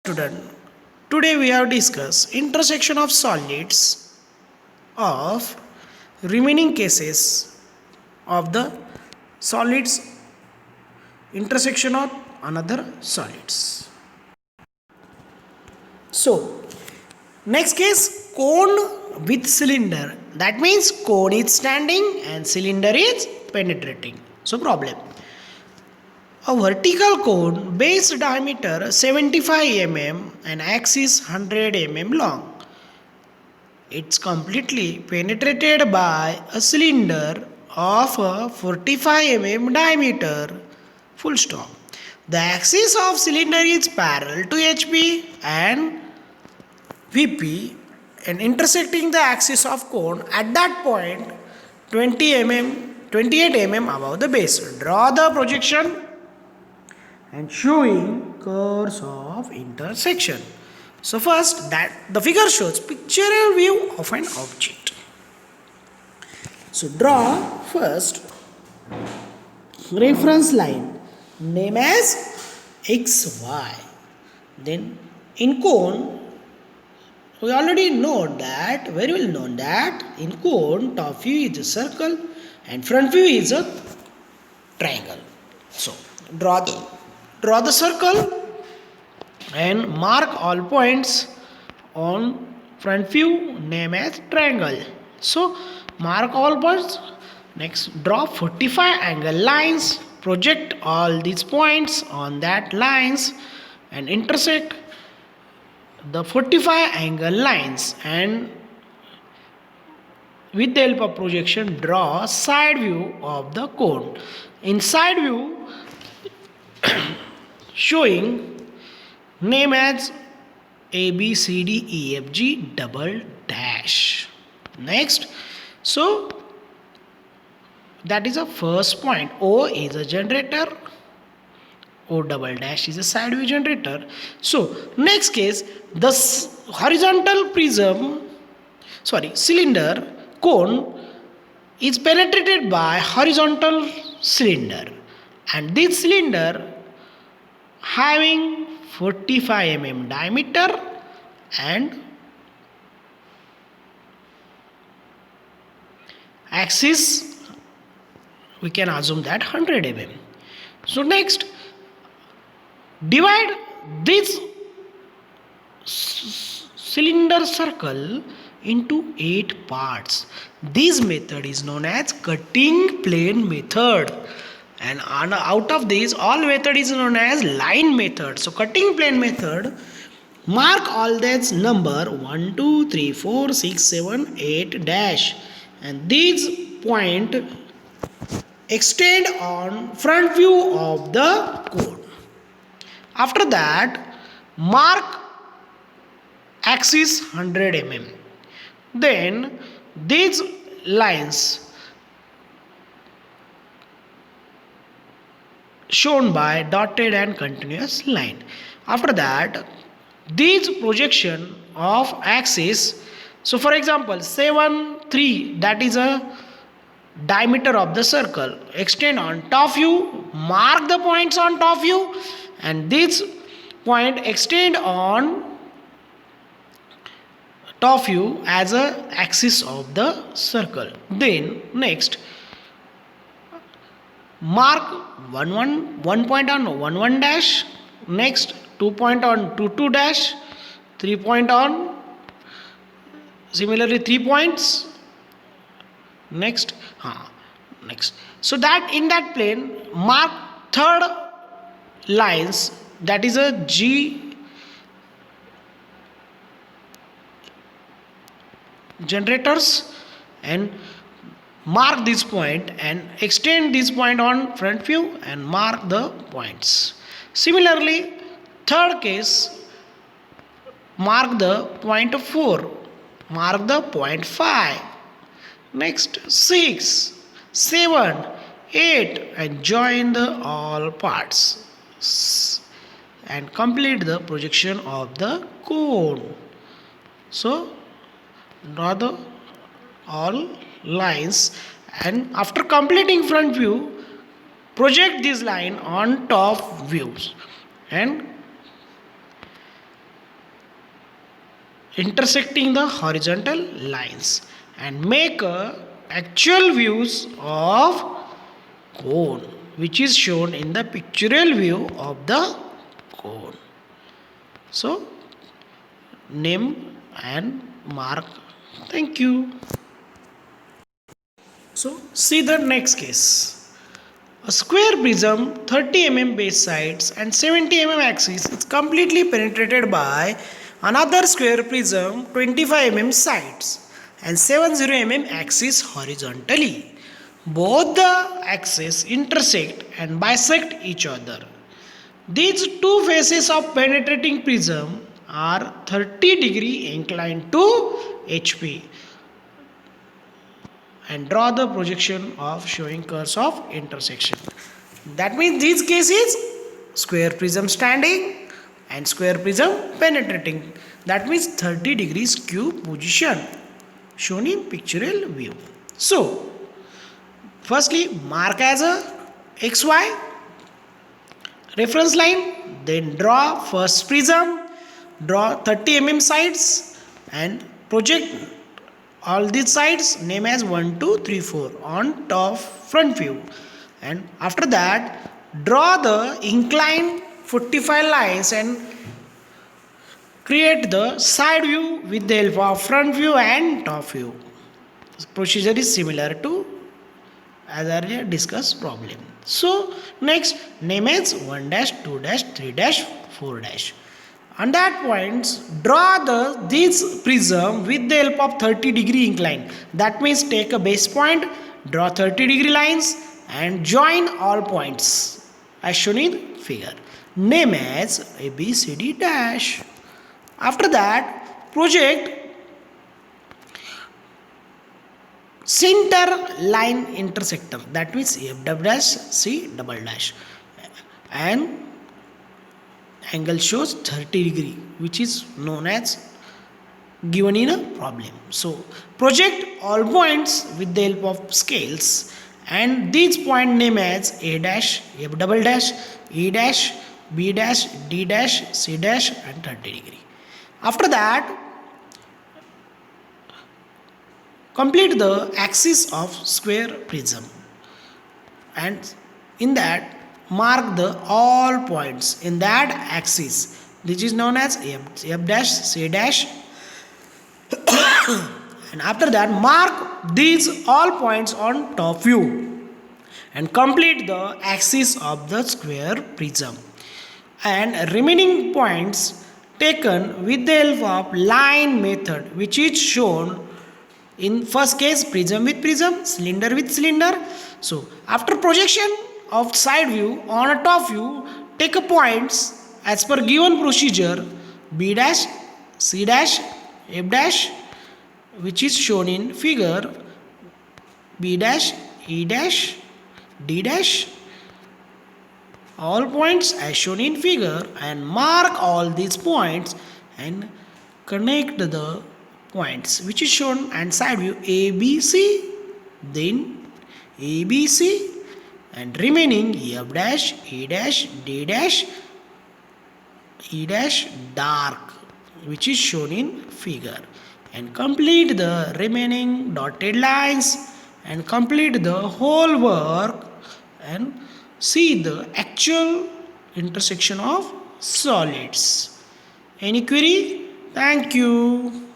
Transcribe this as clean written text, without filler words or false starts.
Student, today we have discussed intersection of solids of remaining cases of the solids intersection of another solids. So next case, cone with cylinder. That means cone is standing and cylinder is penetrating. So problem. A vertical cone base diameter 75 mm and axis 100 mm long. It's completely penetrated by a cylinder of a 45 mm diameter. Full stop. The axis of cylinder is parallel to HP and VP and intersecting the axis of cone at that point 20 mm 28 mm above the base. Draw the projection and showing curves of intersection. So first that the figure shows pictorial view of an object. So draw first reference line name as XY. Then in cone we already know that, very well known that in cone top view is a circle and front view is a triangle. So draw the circle and mark all points on front view name as triangle. So mark all points. Next draw 45 angle lines, project all these points on that lines and intersect the 45 angle lines, and with the help of projection draw side view of the cone. In side view showing name as ABCDEFG double dash. Next, so that is the first point. O is a generator, O double dash is a side view generator. So next case, the horizontal cylinder cone is penetrated by horizontal cylinder, and this cylinder having 45 mm diameter and axis we can assume that 100 mm. So next divide this cylinder circle into 8 parts. This method is known as cutting plane method, and out of this all method is known as line method. So cutting plane method, mark all that's number 1 2 3 4 6 7 8 dash, and these point extend on front view of the cone. After that mark axis 100 mm. Then these lines shown by dotted and continuous line. After that these projection of axis, so for example 7 3, that is a diameter of the circle, extend on top view, mark the points on top view, and this point extend on top view as a axis of the circle. Then next mark 1 point on 1 dash, next 2 point on 2 dash, 3 point on similarly 3 points, next so that in that plane mark third lines, that is a G generators, and mark this point and extend this point on front view and mark the points. Similarly third case, mark the point 4, mark the point 5, next 6 7 8, and join the all parts and complete the projection of the cone. So draw the all lines, and after completing front view project this line on top views and intersecting the horizontal lines and make actual views of cone, which is shown in the pictorial view of the cone. So name and mark. Thank you. So see the next case. A square prism 30 mm base sides and 70 mm axis is completely penetrated by another square prism 25 mm sides and 70 mm axis horizontally. Both the axes intersect and bisect each other. These two faces of penetrating prism are 30-degree inclined to HP and draw the projection of showing curves of intersection. That means these cases square prism standing and square prism penetrating. That means 30 degrees cube position shown in pictorial view. So firstly mark as a XY reference line, then draw first prism, draw 30 mm sides and project all these sides name as 1 2 3 4 on top front view, and after that draw the inclined 45 lines and create the side view with the help of front view and top view. This procedure is similar to as earlier discussed problem. So next name as 1 dash 2 dash 3 dash 4 dash. On that points, draw this prism with the help of 30-degree incline. That means take a base point, draw 30-degree lines and join all points as shown in figure. Name as ABCD dash. After that, project center line intersector. That means F double dash C double dash and angle shows 30-degree, which is known as given in a problem. So project all points with the help of scales and these point name as A dash, F double dash, E dash, B dash, D dash, C dash and 30-degree. After that complete the axis of square prism and in that mark the all points in that axis. This is known as F dash, C dash and after that mark these all points on top view and complete the axis of the square prism and remaining points taken with the help of line method, which is shown in first case prism with prism, cylinder with cylinder. So after projection of side view on a top view, take a points as per given procedure B dash, C dash, F dash, which is shown in figure, B dash, E dash, D dash, all points as shown in figure and mark all these points and connect the points which is shown and side view ABC, then ABC and remaining F dash, E dash, D dash, E dash dark, which is shown in figure and complete the remaining dotted lines and complete the whole work and see the actual intersection of solids. Any query? Thank you.